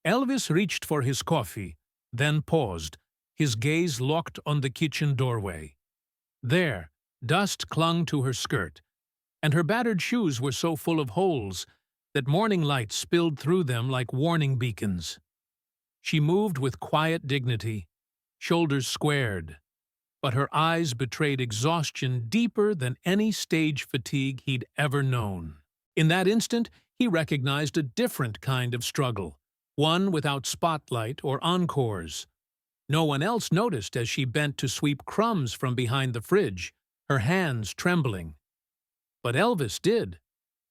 Elvis reached for his coffee, then paused, his gaze locked on the kitchen doorway. There, dust clung to her skirt, and her battered shoes were so full of holes that morning light spilled through them like warning beacons. She moved with quiet dignity, shoulders squared, but her eyes betrayed exhaustion deeper than any stage fatigue he'd ever known. In that instant, he recognized a different kind of struggle, one without spotlight or encores. No one else noticed as she bent to sweep crumbs from behind the fridge, her hands trembling. But Elvis did.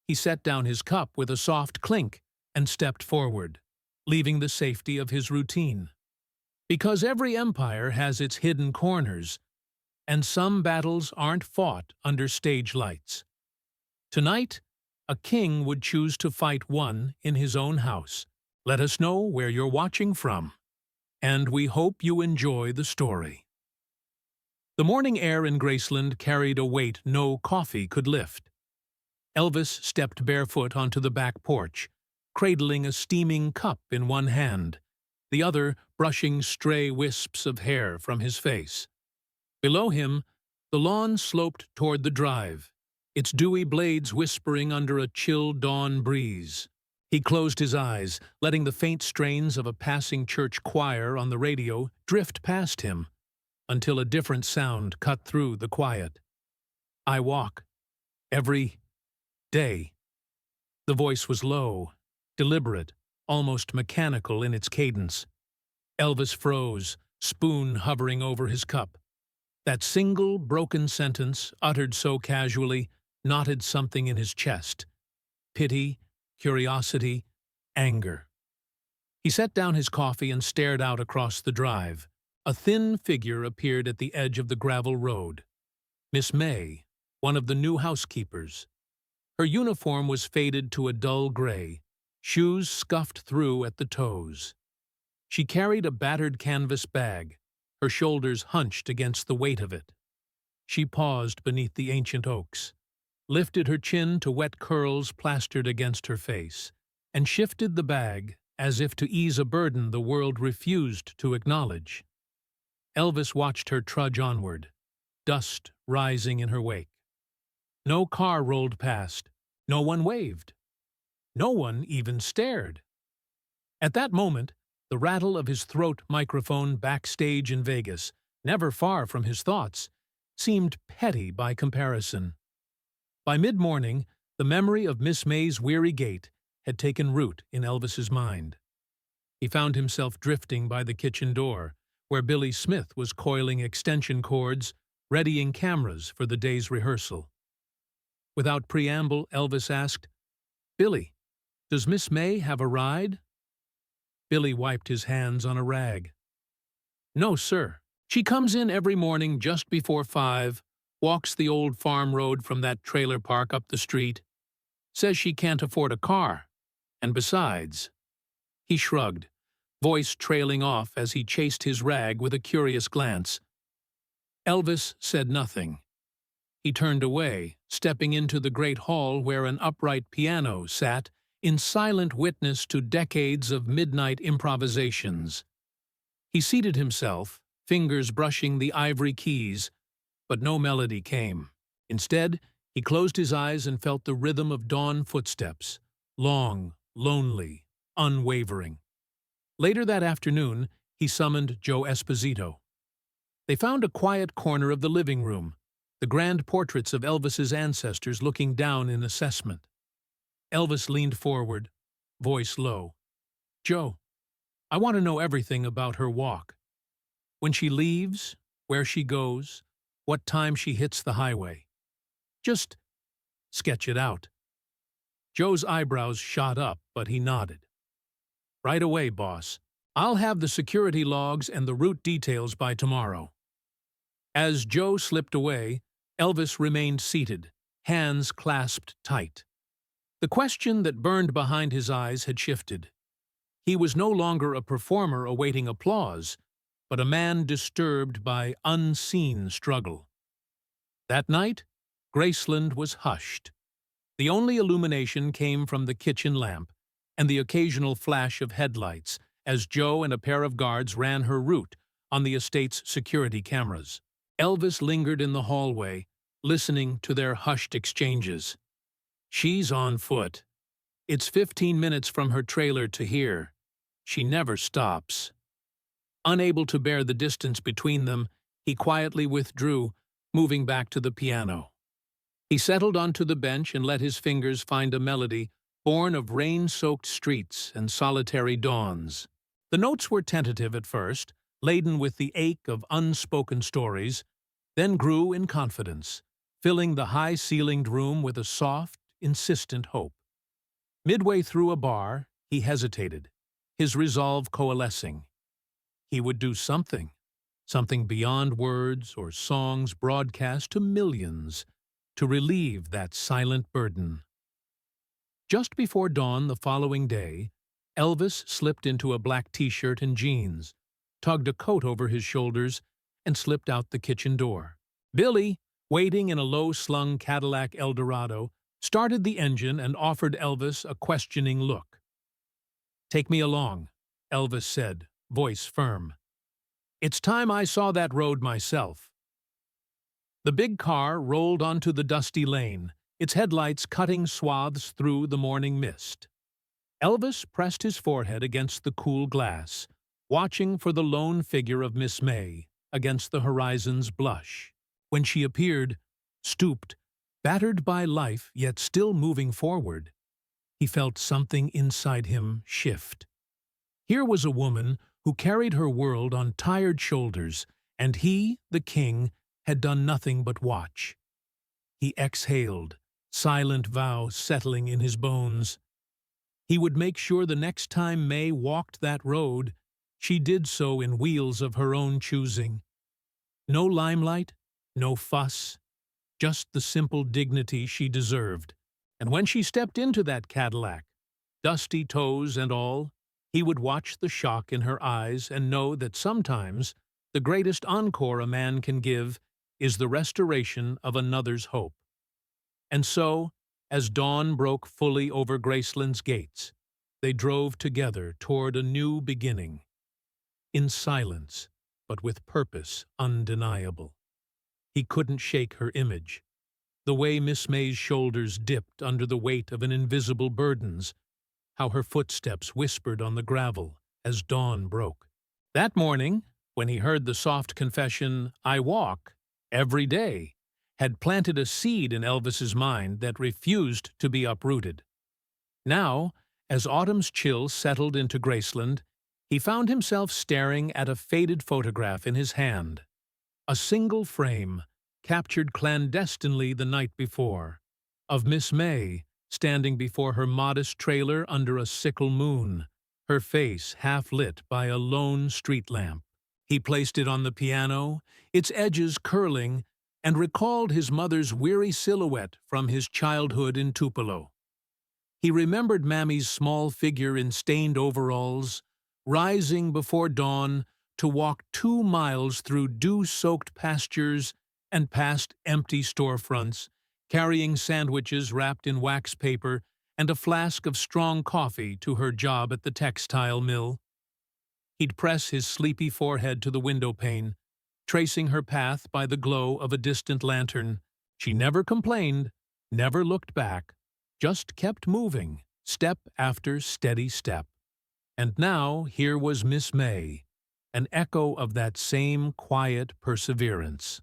He set down his cup with a soft clink and stepped forward, leaving the safety of his routine. Because every empire has its hidden corners, and some battles aren't fought under stage lights. Tonight, a king would choose to fight one in his own house. Let us know where you're watching from, and we hope you enjoy the story. The morning air in Graceland carried a weight no coffee could lift. Elvis stepped barefoot onto the back porch, cradling a steaming cup in one hand, the other brushing stray wisps of hair from his face. Below him, the lawn sloped toward the drive, its dewy blades whispering under a chill dawn breeze. He closed his eyes, letting the faint strains of a passing church choir on the radio drift past him, until a different sound cut through the quiet. "I walk. Every day." The voice was low, deliberate, almost mechanical in its cadence. Elvis froze, spoon hovering over his cup. That single, broken sentence, uttered so casually, knotted something in his chest. Pity, curiosity, anger. He set down his coffee and stared out across the drive. A thin figure appeared at the edge of the gravel road. Miss May, one of the new housekeepers. Her uniform was faded to a dull gray, shoes scuffed through at the toes. She carried a battered canvas bag, her shoulders hunched against the weight of it. She paused beneath the ancient oaks, lifted her chin to wet curls plastered against her face, and shifted the bag as if to ease a burden the world refused to acknowledge. Elvis watched her trudge onward, dust rising in her wake. No car rolled past, no one waved. No one even stared. At that moment, the rattle of his throat microphone backstage in Vegas, never far from his thoughts, seemed petty by comparison. By mid-morning, the memory of Miss May's weary gait had taken root in Elvis's mind. He found himself drifting by the kitchen door, where Billy Smith was coiling extension cords, readying cameras for the day's rehearsal. Without preamble, Elvis asked, "Billy, does Miss May have a ride?" Billy wiped his hands on a rag. "No, sir. She comes in every morning just before 5, walks the old farm road from that trailer park up the street, says she can't afford a car, and besides—" He shrugged, voice trailing off as he chased his rag with a curious glance. Elvis said nothing. He turned away, stepping into the great hall where an upright piano sat, in silent witness to decades of midnight improvisations. He seated himself, fingers brushing the ivory keys, but no melody came. Instead, he closed his eyes and felt the rhythm of dawn footsteps, long, lonely, unwavering. Later that afternoon, he summoned Joe Esposito. They found a quiet corner of the living room, the grand portraits of Elvis's ancestors looking down in assessment. Elvis leaned forward, voice low. "Joe, I want to know everything about her walk. When she leaves, where she goes, what time she hits the highway. Just sketch it out." Joe's eyebrows shot up, but he nodded. "Right away, boss. I'll have the security logs and the route details by tomorrow." As Joe slipped away, Elvis remained seated, hands clasped tight. The question that burned behind his eyes had shifted. He was no longer a performer awaiting applause, but a man disturbed by unseen struggle. That night, Graceland was hushed. The only illumination came from the kitchen lamp and the occasional flash of headlights as Joe and a pair of guards ran her route on the estate's security cameras. Elvis lingered in the hallway, listening to their hushed exchanges. "She's on foot. It's 15 minutes from her trailer to here. She never stops." Unable to bear the distance between them, he quietly withdrew, moving back to the piano. He settled onto the bench and let his fingers find a melody born of rain-soaked streets and solitary dawns. The notes were tentative at first, laden with the ache of unspoken stories, then grew in confidence, filling the high-ceilinged room with a soft, insistent hope. Midway through a bar, he hesitated, his resolve coalescing. He would do something beyond words or songs broadcast to millions, to relieve that silent burden. Just before dawn the following day, Elvis slipped into a black t-shirt and jeans, tugged a coat over his shoulders, and slipped out the kitchen door. Billy, waiting in a low-slung Cadillac Eldorado, started the engine and offered Elvis a questioning look. "Take me along," Elvis said, voice firm. "It's time I saw that road myself." The big car rolled onto the dusty lane, its headlights cutting swaths through the morning mist. Elvis pressed his forehead against the cool glass, watching for the lone figure of Miss May against the horizon's blush. When she appeared, stooped, battered by life yet still moving forward, he felt something inside him shift. Here was a woman who carried her world on tired shoulders, and he, the king, had done nothing but watch. He exhaled, silent vow settling in his bones. He would make sure the next time May walked that road, she did so in wheels of her own choosing. No limelight, no fuss, just the simple dignity she deserved. And when she stepped into that Cadillac, dusty toes and all, he would watch the shock in her eyes and know that sometimes the greatest encore a man can give is the restoration of another's hope. And so, as dawn broke fully over Graceland's gates, they drove together toward a new beginning. In silence, but with purpose undeniable. He couldn't shake her image. The way Miss May's shoulders dipped under the weight of an invisible burdens, how her footsteps whispered on the gravel as dawn broke. That morning, when he heard the soft confession, "I walk every day," had planted a seed in Elvis's mind that refused to be uprooted. Now, as autumn's chill settled into Graceland, he found himself staring at a faded photograph in his hand. A single frame, captured clandestinely the night before, of Miss May standing before her modest trailer under a sickle moon, her face half lit by a lone street lamp. He placed it on the piano, its edges curling, and recalled his mother's weary silhouette from his childhood in Tupelo. He remembered Mammy's small figure in stained overalls, rising before dawn to walk 2 miles through dew-soaked pastures and past empty storefronts, carrying sandwiches wrapped in wax paper and a flask of strong coffee to her job at the textile mill. He'd press his sleepy forehead to the window pane, tracing her path by the glow of a distant lantern. She never complained, never looked back, just kept moving, step after steady step. And now here was Miss May, an echo of that same quiet perseverance.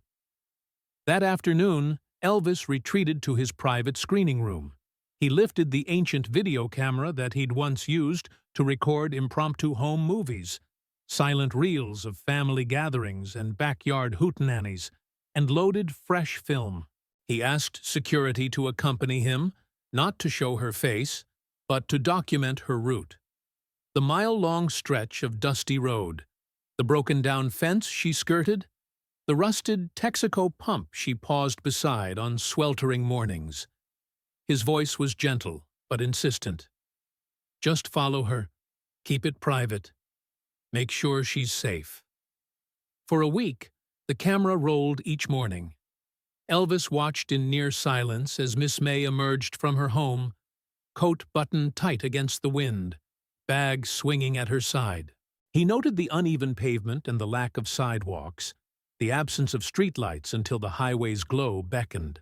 That afternoon, Elvis retreated to his private screening room. He lifted the ancient video camera that he'd once used to record impromptu home movies, silent reels of family gatherings and backyard hootenannies, and loaded fresh film. He asked security to accompany him, not to show her face, but to document her route. The mile-long stretch of dusty road, the broken-down fence she skirted, the rusted Texaco pump she paused beside on sweltering mornings. His voice was gentle, but insistent. Just follow her. Keep it private. Make sure she's safe. For a week, the camera rolled each morning. Elvis watched in near silence as Miss May emerged from her home, coat buttoned tight against the wind, bag swinging at her side. He noted the uneven pavement and the lack of sidewalks, the absence of streetlights until the highway's glow beckoned.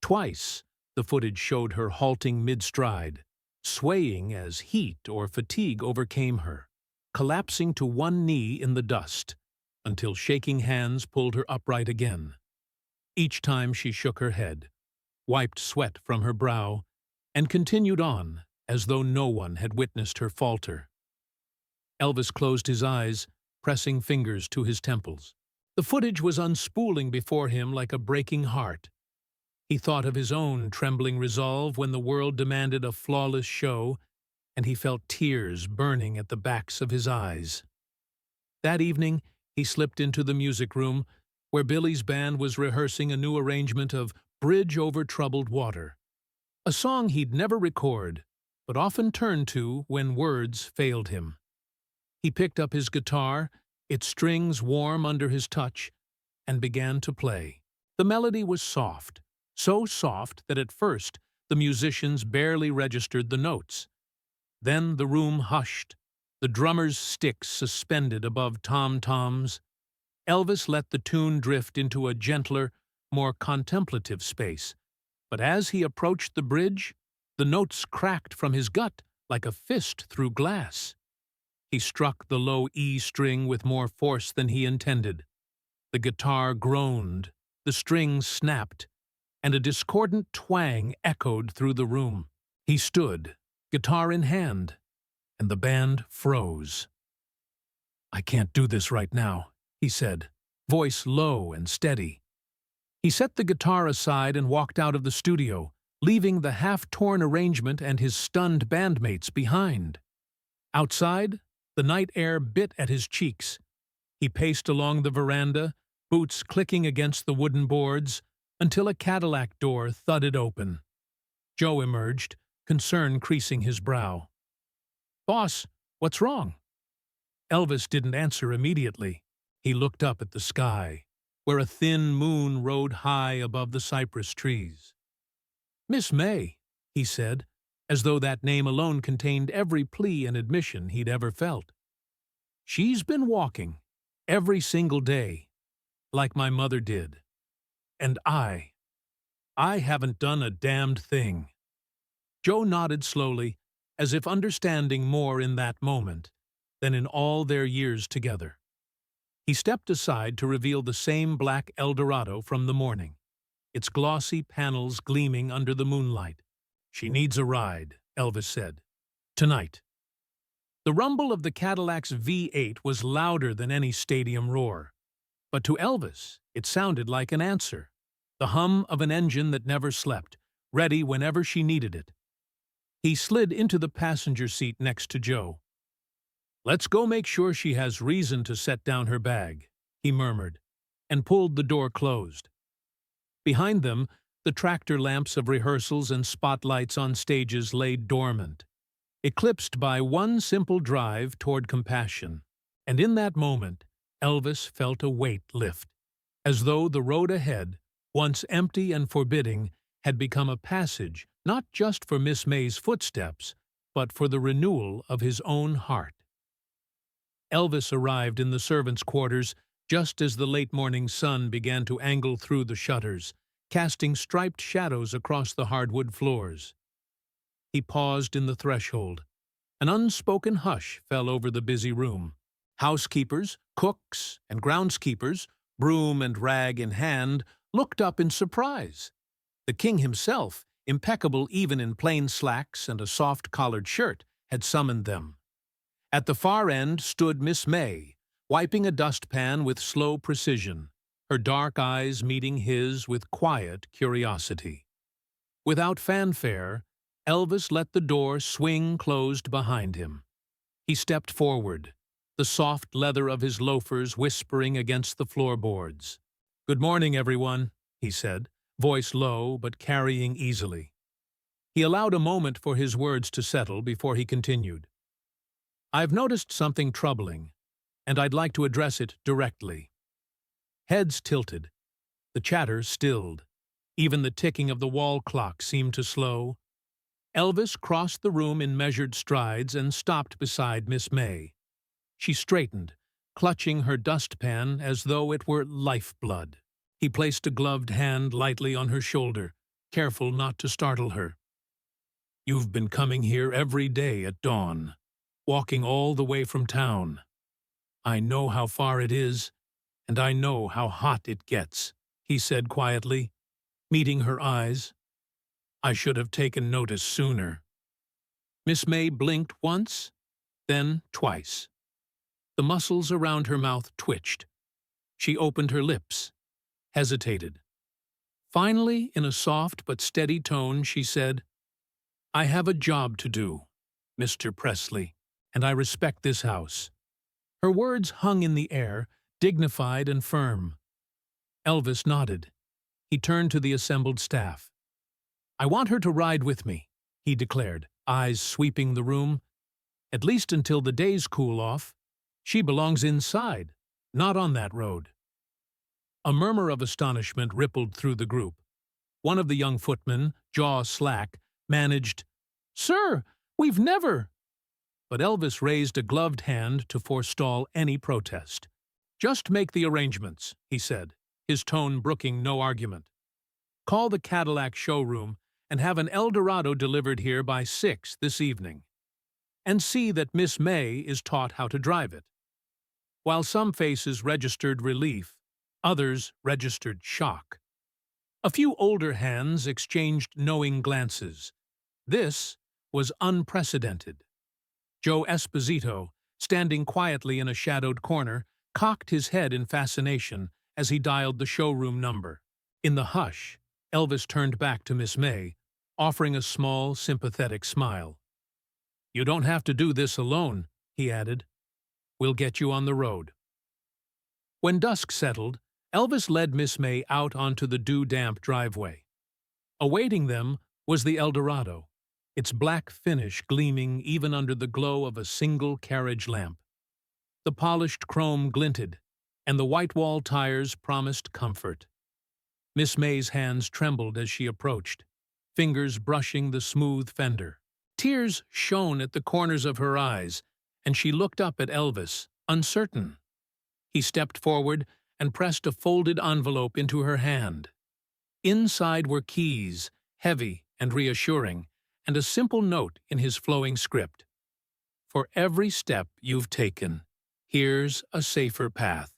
Twice, the footage showed her halting mid-stride, swaying as heat or fatigue overcame her, collapsing to one knee in the dust, until shaking hands pulled her upright again. Each time she shook her head, wiped sweat from her brow, and continued on, as though no one had witnessed her falter. Elvis closed his eyes, pressing fingers to his temples. The footage was unspooling before him like a breaking heart. He thought of his own trembling resolve when the world demanded a flawless show, and he felt tears burning at the backs of his eyes. That evening, he slipped into the music room, where Billy's band was rehearsing a new arrangement of Bridge Over Troubled Water, a song he'd never record, but often turned to when words failed him. He picked up his guitar, its strings warm under his touch, and began to play. The melody was soft, so soft that at first the musicians barely registered the notes. Then the room hushed, the drummer's sticks suspended above tom-toms. Elvis let the tune drift into a gentler, more contemplative space, but as he approached the bridge, the notes cracked from his gut like a fist through glass. He struck the low E string with more force than he intended. The guitar groaned, the strings snapped, and a discordant twang echoed through the room. He stood, guitar in hand, and the band froze. "I can't do this right now," he said, voice low and steady. He set the guitar aside and walked out of the studio, leaving the half-torn arrangement and his stunned bandmates behind. Outside, the night air bit at his cheeks. He paced along the veranda, boots clicking against the wooden boards, until a Cadillac door thudded open. Joe emerged, concern creasing his brow. "Boss, what's wrong?" Elvis didn't answer immediately. He looked up at the sky, where a thin moon rode high above the cypress trees. "Miss May," he said, as though that name alone contained every plea and admission he'd ever felt. "She's been walking, every single day, like my mother did. And I haven't done a damned thing." Joe nodded slowly, as if understanding more in that moment than in all their years together. He stepped aside to reveal the same black Eldorado from the morning, its glossy panels gleaming under the moonlight. "She needs a ride," Elvis said. "Tonight." The rumble of the Cadillac's V8 was louder than any stadium roar. But to Elvis, it sounded like an answer, the hum of an engine that never slept, ready whenever she needed it. He slid into the passenger seat next to Joe. "Let's go make sure she has reason to set down her bag," he murmured, and pulled the door closed. Behind them, the tractor lamps of rehearsals and spotlights on stages lay dormant, eclipsed by one simple drive toward compassion. And in that moment, Elvis felt a weight lift, as though the road ahead, once empty and forbidding, had become a passage not just for Miss May's footsteps, but for the renewal of his own heart. Elvis arrived in the servants' quarters just as the late morning sun began to angle through the shutters, casting striped shadows across the hardwood floors. He paused in the threshold. An unspoken hush fell over the busy room. Housekeepers, cooks, and groundskeepers, broom and rag in hand, looked up in surprise. The king himself, impeccable even in plain slacks and a soft-collared shirt, had summoned them. At the far end stood Miss May, wiping a dustpan with slow precision, her dark eyes meeting his with quiet curiosity. Without fanfare, Elvis let the door swing closed behind him. He stepped forward, the soft leather of his loafers whispering against the floorboards. "Good morning, everyone," he said, voice low but carrying easily. He allowed a moment for his words to settle before he continued. "I've noticed something troubling, and I'd like to address it directly." Heads tilted. The chatter stilled. Even the ticking of the wall clock seemed to slow. Elvis crossed the room in measured strides and stopped beside Miss May. She straightened, clutching her dustpan as though it were lifeblood. He placed a gloved hand lightly on her shoulder, careful not to startle her. "You've been coming here every day at dawn, walking all the way from town. I know how far it is, and I know how hot it gets," he said quietly, meeting her eyes. "I should have taken notice sooner." Miss May blinked once, then twice. The muscles around her mouth twitched. She opened her lips, hesitated. Finally, in a soft but steady tone, she said, "I have a job to do, Mr. Presley, and I respect this house." Her words hung in the air, dignified and firm. Elvis nodded. He turned to the assembled staff. "I want her to ride with me," he declared, eyes sweeping the room. "At least until the days cool off. She belongs inside, not on that road." A murmur of astonishment rippled through the group. One of the young footmen, jaw slack, managed, "Sir, we've never—" But Elvis raised a gloved hand to forestall any protest. "Just make the arrangements," he said, his tone brooking no argument. "Call the Cadillac showroom and have an Eldorado delivered here by 6 this evening. And see that Miss May is taught how to drive it." While some faces registered relief, others registered shock. A few older hands exchanged knowing glances. This was unprecedented. Joe Esposito, standing quietly in a shadowed corner, cocked his head in fascination as he dialed the showroom number. In the hush, Elvis turned back to Miss May, offering a small, sympathetic smile. "You don't have to do this alone," he added. "We'll get you on the road." When dusk settled, Elvis led Miss May out onto the dew-damp driveway. Awaiting them was the Eldorado, its black finish gleaming even under the glow of a single carriage lamp. The polished chrome glinted, and the white-wall tires promised comfort. Miss May's hands trembled as she approached, fingers brushing the smooth fender. Tears shone at the corners of her eyes, and she looked up at Elvis, uncertain. He stepped forward and pressed a folded envelope into her hand. Inside were keys, heavy and reassuring, and a simple note in his flowing script. "For every step you've taken, here's a safer path."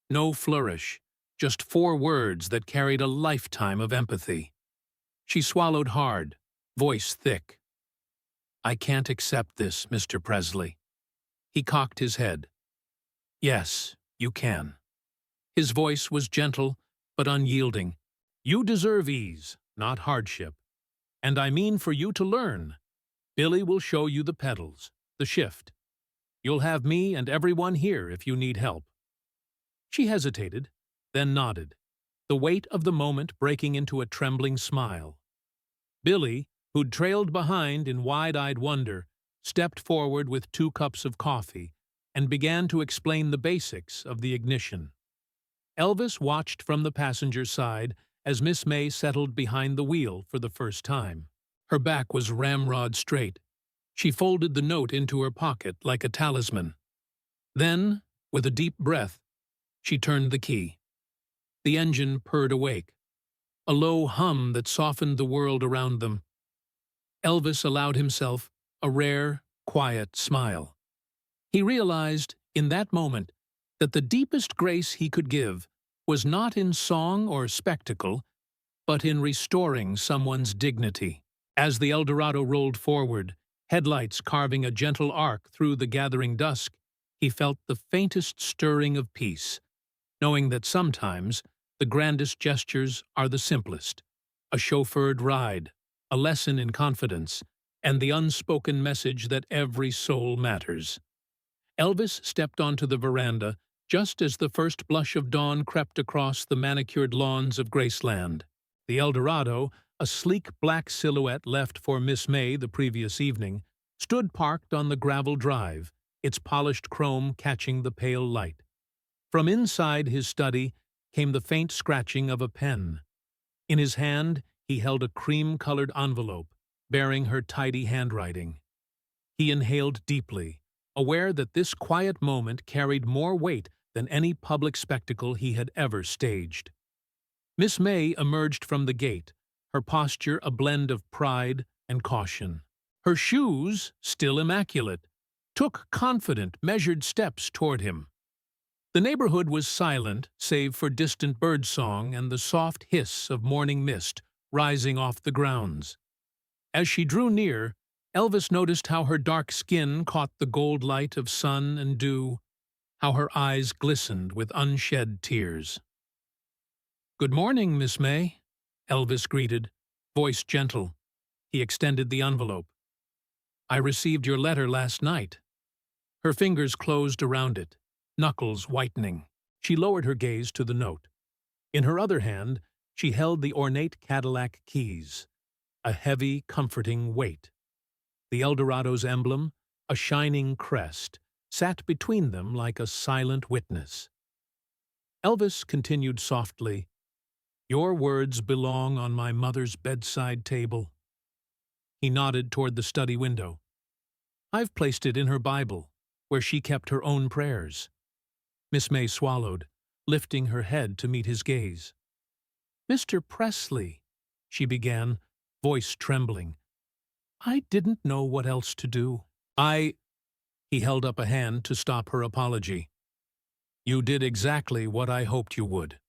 No flourish, just 4 words that carried a lifetime of empathy. She swallowed hard, voice thick. "I can't accept this, Mr. Presley." He cocked his head. "Yes, you can." His voice was gentle but unyielding. "You deserve ease, not hardship. And I mean for you to learn. Billy will show you the pedals, the shift. You'll have me and everyone here if you need help." She hesitated, then nodded, the weight of the moment breaking into a trembling smile. Billy, who'd trailed behind in wide-eyed wonder, stepped forward with 2 cups of coffee and began to explain the basics of the ignition. Elvis watched from the passenger side as Miss May settled behind the wheel for the first time. Her back was ramrod straight. She folded the note into her pocket like a talisman. Then, with a deep breath, she turned the key. The engine purred awake, a low hum that softened the world around them. Elvis allowed himself a rare, quiet smile. He realized, in that moment, that the deepest grace he could give was not in song or spectacle, but in restoring someone's dignity. As the Eldorado rolled forward, headlights carving a gentle arc through the gathering dusk, he felt the faintest stirring of peace, knowing that sometimes the grandest gestures are the simplest: a chauffeured ride, a lesson in confidence, and the unspoken message that every soul matters. Elvis stepped onto the veranda just as the first blush of dawn crept across the manicured lawns of Graceland. The Eldorado, a sleek black silhouette left for Miss May the previous evening, stood parked on the gravel drive, its polished chrome catching the pale light. From inside his study came the faint scratching of a pen. In his hand, he held a cream-colored envelope bearing her tidy handwriting. He inhaled deeply, aware that this quiet moment carried more weight than any public spectacle he had ever staged. Miss May emerged from the gate, her posture a blend of pride and caution. Her shoes, still immaculate, took confident, measured steps toward him. The neighborhood was silent, save for distant birdsong and the soft hiss of morning mist rising off the grounds. As she drew near, Elvis noticed how her dark skin caught the gold light of sun and dew, how her eyes glistened with unshed tears. "Good morning, Miss May," Elvis greeted, voice gentle. He extended the envelope. "I received your letter last night." Her fingers closed around it, knuckles whitening. She lowered her gaze to the note. In her other hand, she held the ornate Cadillac keys, a heavy, comforting weight. The Eldorado's emblem, a shining crest, sat between them like a silent witness. Elvis continued softly, "Your words belong on my mother's bedside table." He nodded toward the study window. "I've placed it in her Bible, where she kept her own prayers." Miss May swallowed, lifting her head to meet his gaze. "Mr. Presley," she began, voice trembling, "I didn't know what else to do." He held up a hand to stop her apology. "You did exactly what I hoped you would.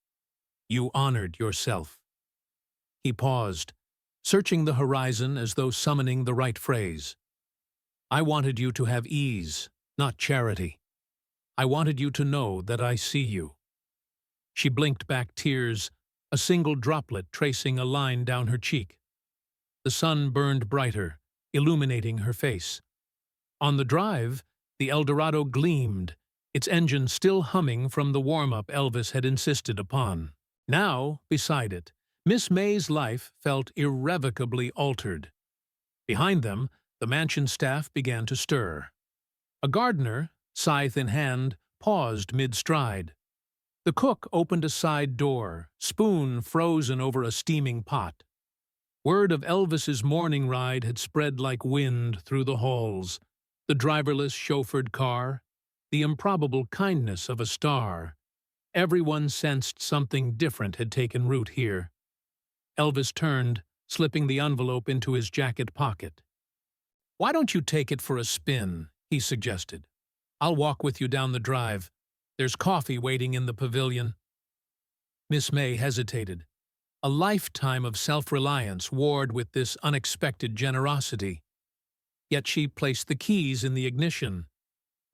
You honored yourself." He paused, searching the horizon as though summoning the right phrase. "I wanted you to have ease, not charity. I wanted you to know that I see you." She blinked back tears, a single droplet tracing a line down her cheek. The sun burned brighter, illuminating her face. On the drive, the Eldorado gleamed, its engine still humming from the warm-up Elvis had insisted upon. Now, beside it, Miss May's life felt irrevocably altered. Behind them, the mansion staff began to stir. A gardener, scythe in hand, paused mid-stride. The cook opened a side door, spoon frozen over a steaming pot. Word of Elvis's morning ride had spread like wind through the halls, the driverless chauffeured car, the improbable kindness of a star. Everyone sensed something different had taken root here. Elvis turned, slipping the envelope into his jacket pocket. "Why don't you take it for a spin?" he suggested. "I'll walk with you down the drive. There's coffee waiting in the pavilion." Miss May hesitated. A lifetime of self-reliance warred with this unexpected generosity. Yet she placed the keys in the ignition.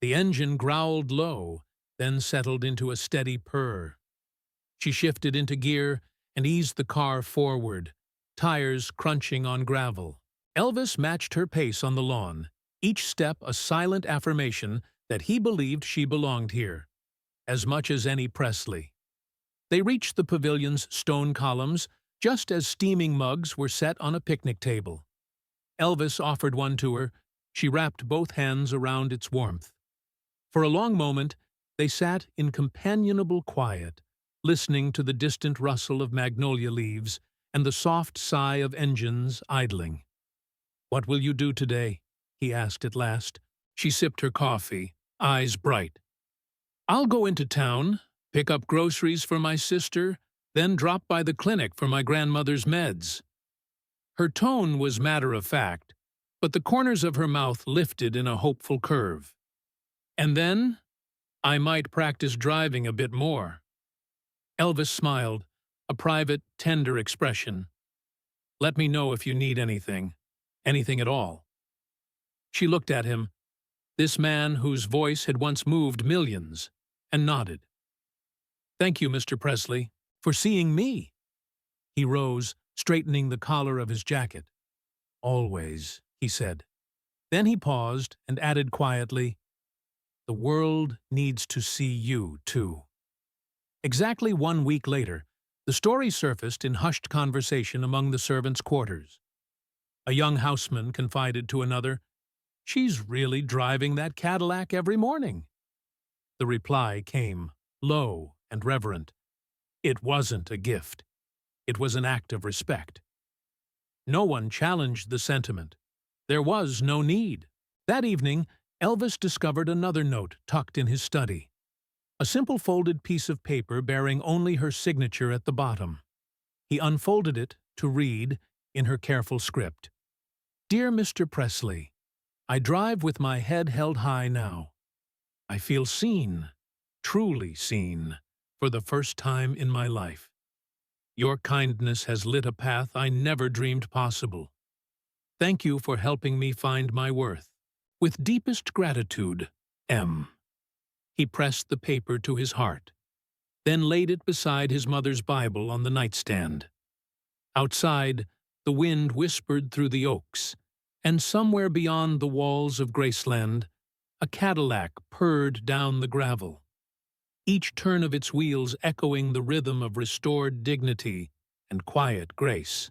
The engine growled low, then settled into a steady purr. She shifted into gear and eased the car forward, tires crunching on gravel. Elvis matched her pace on the lawn, each step a silent affirmation that he believed she belonged here, as much as any Presley. They reached the pavilion's stone columns just as steaming mugs were set on a picnic table. Elvis offered one to her. She wrapped both hands around its warmth. For a long moment, they sat in companionable quiet, listening to the distant rustle of magnolia leaves and the soft sigh of engines idling. "What will you do today?" he asked at last. She sipped her coffee, eyes bright. "I'll go into town, pick up groceries for my sister, then drop by the clinic for my grandmother's meds." Her tone was matter-of-fact, but the corners of her mouth lifted in a hopeful curve. "And then, I might practice driving a bit more." Elvis smiled, a private, tender expression. "Let me know if you need anything at all." She looked at him, this man whose voice had once moved millions, and nodded. "Thank you, Mr. Presley, for seeing me." He rose, straightening the collar of his jacket. "Always," he said. Then he paused and added quietly, "The world needs to see you, too." Exactly 1 week later, the story surfaced in hushed conversation among the servants' quarters. A young houseman confided to another, "She's really driving that Cadillac every morning." The reply came, low and reverent. It wasn't a gift. It was an act of respect. No one challenged the sentiment. There was no need. That evening, Elvis discovered another note tucked in his study, a simple folded piece of paper bearing only her signature at the bottom. He unfolded it to read, in her careful script, "Dear Mr. Presley, I drive with my head held high now. I feel seen, truly seen, for the first time in my life. Your kindness has lit a path I never dreamed possible. Thank you for helping me find my worth. With deepest gratitude, M." He pressed the paper to his heart, then laid it beside his mother's Bible on the nightstand. Outside, the wind whispered through the oaks, and somewhere beyond the walls of Graceland, a Cadillac purred down the gravel, each turn of its wheels echoing the rhythm of restored dignity and quiet grace.